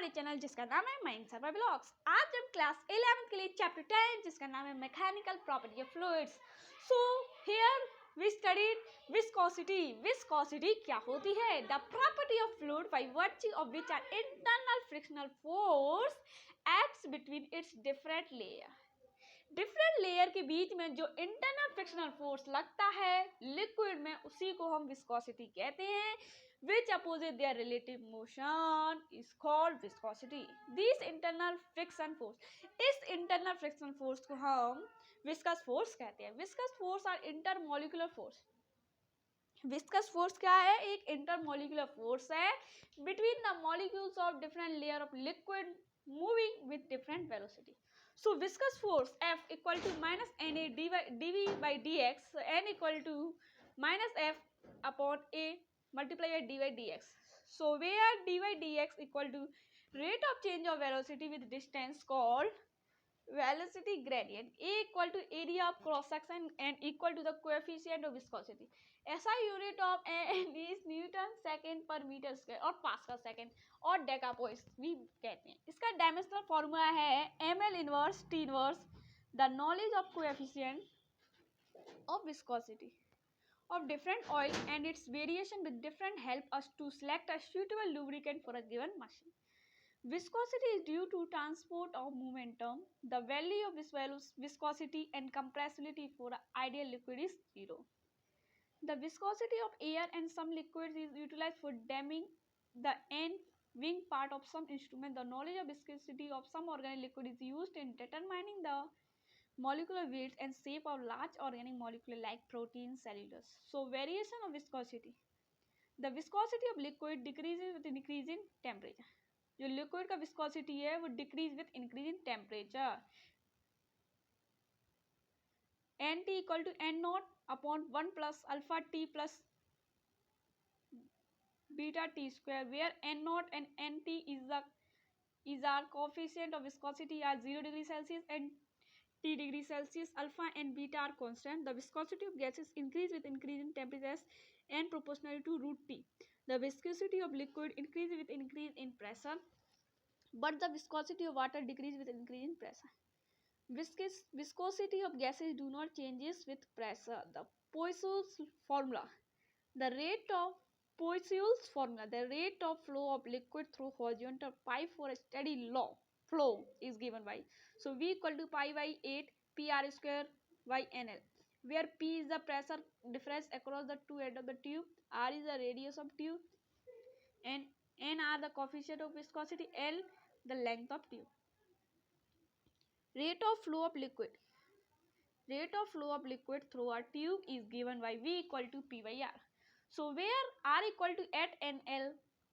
हमारे चैनल जिसका नाम है माइंड सर्वर ब्लॉग्स। आज हम क्लास 11 के लिए चैप्टर 10 जिसका नाम है mechanical property of fluids. So here we studied viscosity. Viscosity क्या होती है? The property of fluid by virtue of which are internal frictional force acts between its different layer के बीच में जो इंटरनल फ्रिक्शनल फोर्स लगता है लिक्विड में, उसी को हम विस्कोसिटी कहते हैं। which opposes their relative motion is called viscosity. These internal friction force, इस internal friction force को हम viscous force कहते हैं। viscous force are intermolecular force. Viscous force क्या है? एक इंटरमोलिकुलर फोर्स है between the molecules of different layer of liquid moving with different velocity. So viscous force F equal to minus NA dV by dx, N equal to minus F upon A multiply by dy dx. So where dy dx equal to rate of change of velocity with distance called velocity gradient. A equal to area of cross section and equal to the coefficient of viscosity. SI unit of N is Newton second per meter square और pascal second और डेकापोइस भी कहते हैं। इसका dimensional formula है ml inverse t inverse. The knowledge of coefficient of viscosity of different oil and its variation with different help us to select a suitable lubricant for a given machine. Viscosity is due to transport of momentum. The value of viscosity and compressibility for an ideal liquid is 0. The viscosity of air and some liquids is utilized for damming the end wing part of some instrument. The knowledge of viscosity of some organic liquid is used in determining the molecular weights and shape of large organic molecule like protein, cellulose. So variation of viscosity. The viscosity of liquid decreases with increasing temperature. जो liquid का viscosity है वो decrease with increasing temperature. Nt equal to n naught upon 1 plus alpha t plus beta t square, where n naught and nt is our coefficient of viscosity are 0 degree Celsius and T degree Celsius. Alpha and beta are constant. The viscosity of gases increase with increasing temperatures and proportional to root T. The viscosity of liquid increase with increase in pressure, but the viscosity of water decrease with increase in pressure. Viscosity of gases do not changes with pressure. The Poisson's formula. The rate of flow of liquid through horizontal pipe for a steady flow is given by, so V equal to pi by 8 PR square by NL, where P is the pressure difference across the two ends of the tube, R is the radius of tube, and N are the coefficient of viscosity, L the length of tube. Rate of flow of liquid through a tube is given by V equal to P by R. So where R equal to 8 NL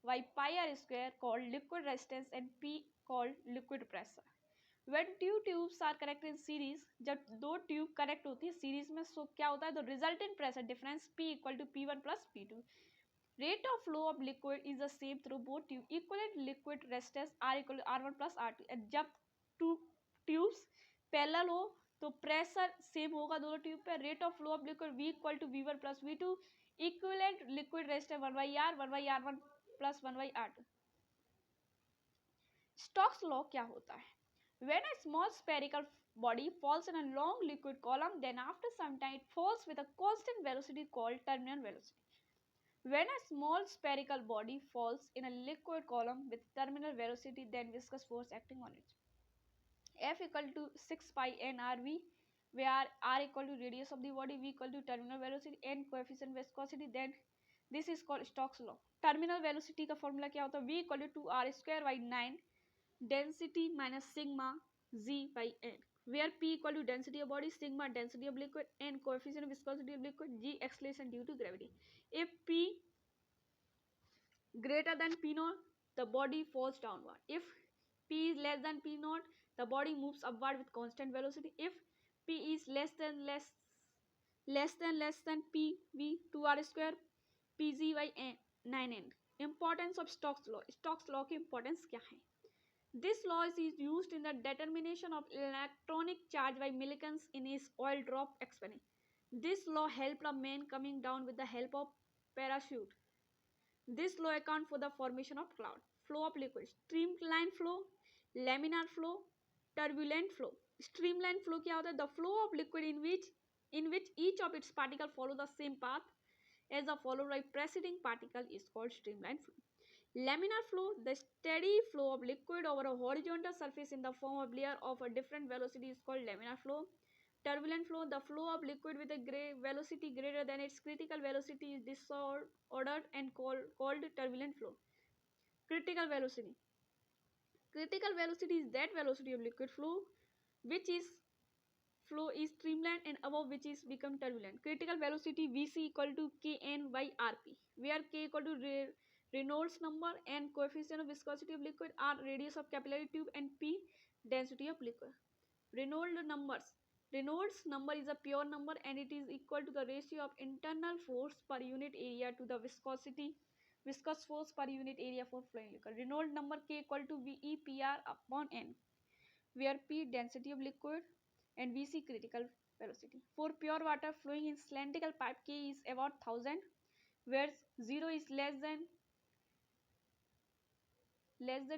by pi R square called liquid resistance and P called liquid pressure. When two tubes are connected in series, जब दो tube connect होती है series में, सो क्या होता है? तो resultant pressure difference P equal to P1 plus P2. Rate of flow of liquid is the same through both tube. Equivalent liquid resistance R equal to R1 plus R2. जब two tubes parallel हो तो pressure same होगा दोनों tube पे. Rate of flow of liquid V equal to V1 plus V2. Equivalent liquid resistance 1/R plus 1/R2. Stokes law क्या होता है? When a small spherical body falls in a long liquid column, then after some time it falls with a constant velocity called terminal velocity. When a small spherical body falls in a liquid column with terminal velocity, then viscous force acting on it. F equal to 6 pi n RV, where R equal to radius of the body, V equal to terminal velocity, N coefficient viscosity, then this is called Stokes law. Terminal velocity का formula क्या होता है? V equal to 2R square by 9 density minus sigma z by n, where P equal to density of body, sigma density of liquid, N coefficient of viscosity of liquid, G acceleration due to gravity. If P greater than P naught, the body falls downward. If P is less than P naught, the body moves upward with constant velocity. If P is less than PV 2R square PZ by 9n. Importance of Stokes law. Stokes law की importance क्या है? This law is used in the determination of electronic charge by Millikan's in his oil drop experiment. This law helped a man coming down with the help of parachute. This law accounts for the formation of cloud. flow of liquid. Streamline flow, laminar flow, turbulent flow. Streamline flow क्या होता है? The flow of liquid in which each of its particle follow the same path as the followed by preceding particle is called streamline flow. Laminar flow, the steady flow of liquid over a horizontal surface in the form of layer of a different velocity is called laminar flow. Turbulent flow, the flow of liquid with a velocity greater than its critical velocity is disordered and called turbulent flow. Critical velocity. Critical velocity is that velocity of liquid flow which is streamlined and above which is become turbulent. Critical velocity Vc equal to Kn by Rp, where K equal to Reynolds number and coefficient of viscosity of liquid, R radius of capillary tube, and P density of liquid. Reynolds number is a pure number and it is equal to the ratio of internal force per unit area to the viscous force per unit area for flowing liquid. Reynolds number K equal to VEPR upon N, where P density of liquid and Vc critical velocity. For pure water flowing in cylindrical pipe, K is about 1000, where 0 is less than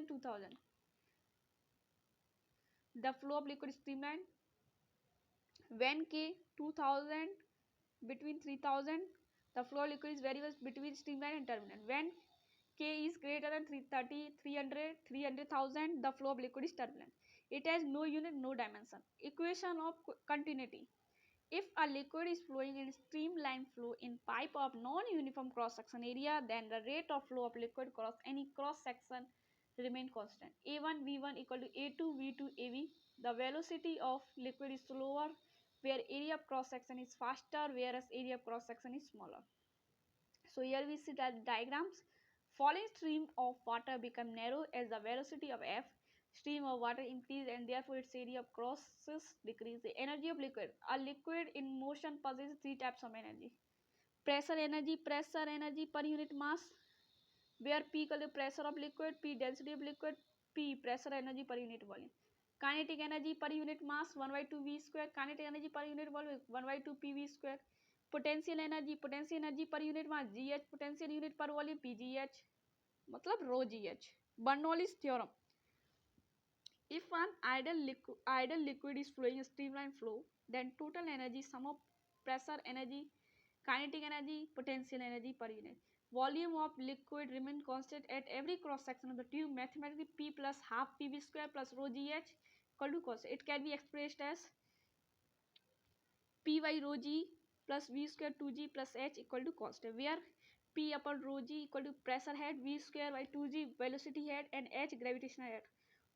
2000. The flow of liquid is streamlined when K 2000 between 3000. The flow of liquid is very much between streamlined and turbulent. When K is greater than 330, 300, 300,000, the flow of liquid is turbulent. It has no unit, no dimension. Equation of continuity. If a liquid is flowing in streamline flow in pipe of non-uniform cross-section area, then the rate of flow of liquid across any cross-section remain constant. A1 V1 equal to A2 V2 AV. The velocity of liquid is slower where area of cross-section is faster, whereas area of cross-section is smaller. So here we see that diagrams. Falling stream of water become narrow as the velocity of F. Stream of water increase and therefore its area of crosses decrease. The energy of liquid. A liquid in motion possesses three types of energy. Pressure energy per unit mass, where P equal to pressure of liquid, P density of liquid, P pressure energy per unit volume. Kinetic energy per unit mass 1 by 2 V square. Kinetic energy per unit volume 1 by 2 PV square. Potential energy per unit mass GH, potential unit per volume PGH, मतलब rho GH. Bernoulli's theorem. If an ideal liquid is flowing a streamline flow, then total energy sum of pressure energy, kinetic energy, potential energy per unit volume of liquid remain constant at every cross section of the tube. Mathematically, P plus half PV square plus rho GH equal to constant. It can be expressed as P by rho G plus V square 2G plus H equal to constant, where P upon rho G equal to pressure head, V square by 2G velocity head, and H gravitational head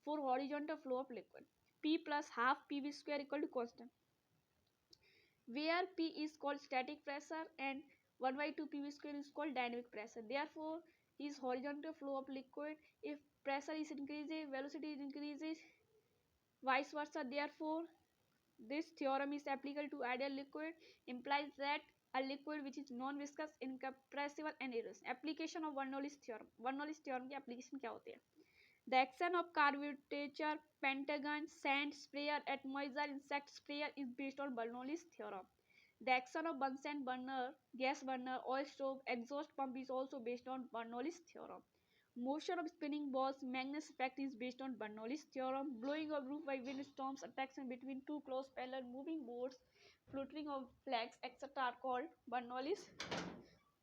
for horizontal flow of liquid. P plus half PV square equal to constant, where P is called static pressure and 1 by 2 PV square is called dynamic pressure. Therefore, is horizontal flow of liquid. If pressure is increasing, velocity is increases, vice versa. Therefore, this theorem is applicable to ideal liquid, implies that a liquid which is non-viscous, incompressible and erosive. Application of Bernoulli's theorem. Bernoulli's theorem की application क्या होती है? The action of carburetor, pentagon, sand sprayer, atomizer, insect sprayer is based on Bernoulli's theorem. The action of Bunsen burner, gas burner, oil stove, exhaust pump is also based on Bernoulli's theorem. Motion of spinning balls, Magnus effect is based on Bernoulli's theorem. Blowing of roof by windstorms, attraction between two close parallel moving boards, fluttering of flags, etc. are called Bernoulli's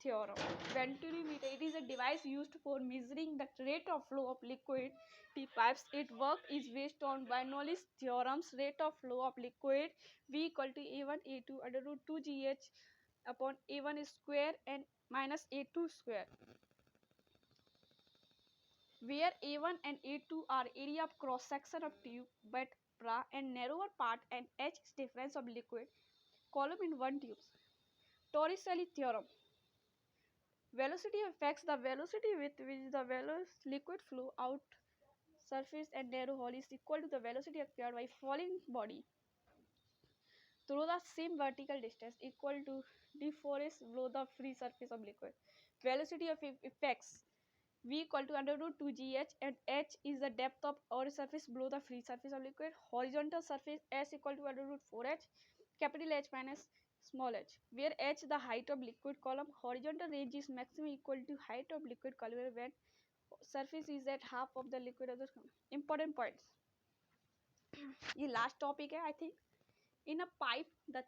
theorem. Venturimeter, it is a device used for measuring the rate of flow of liquid to pipes. Its work is based on Bernoulli's theorems. Rate of flow of liquid V equal to A1 A2 under root 2 GH upon A1 square and minus A2 square, where A1 and A2 are area of cross section of tube but bra and narrower part and H is difference of liquid column in one tube. Torricelli theorem. Velocity affects the velocity with which the liquid flow out surface and narrow hole is equal to the velocity acquired by falling body through the same vertical distance equal to d force below the free surface of liquid. Velocity of effects V equal to under root 2 GH and H is the depth of our surface below the free surface of liquid. Horizontal surface S equal to under root 4H, capital H minus small h, where H the height of liquid column. Horizontal range is maximum equal to height of liquid column when surface is at half of the liquid of the important points. ये last topic है I think. In a pipe, the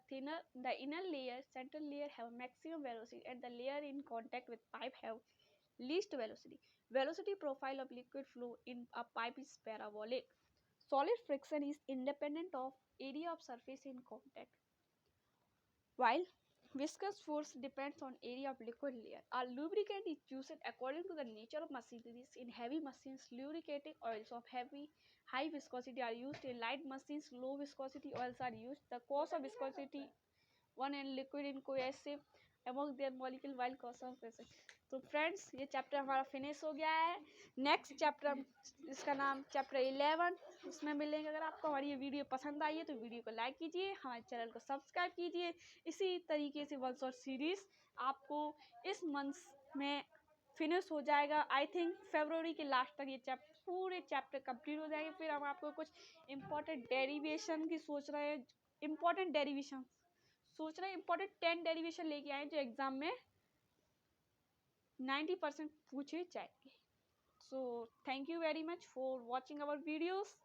inner layer, central layer have maximum velocity, and the layer in contact with pipe have least velocity. Velocity profile of liquid flow in a pipe is parabolic. Solid friction is independent of area of surface in contact, while viscous force depends on area of liquid layer. A lubricant is used according to the nature of machineries. In heavy machines, lubricating oils of high viscosity are used. In light machines, low viscosity oils are used. The cause of viscosity one and liquid in cohesive among their molecule while cause of pressure. तो friends ये chapter हमारा finish हो गया है. Next chapter इसका नाम chapter 11 उसमें मिलेंगे. अगर आपको हमारी ये वीडियो पसंद आई है तो वीडियो को लाइक कीजिए, हमारे चैनल को सब्सक्राइब कीजिए. इसी तरीके से वन शॉट सीरीज आपको इस मंथ में फिनिश हो जाएगा. आई थिंक फरवरी के लास्ट तक ये पूरे चैप्टर कंप्लीट हो जाएंगे. फिर हम आपको कुछ इम्पोर्टेंट डेरिवेशन की सोच रहे हैं. इम्पोर्टेंट डेरिवेशन सोच रहे हैं, इम्पोर्टेंट 10 डेरिवेशन लेके आए जो एग्जाम में 90% पूछे जाएंगे. So thank you very much for watching our videos.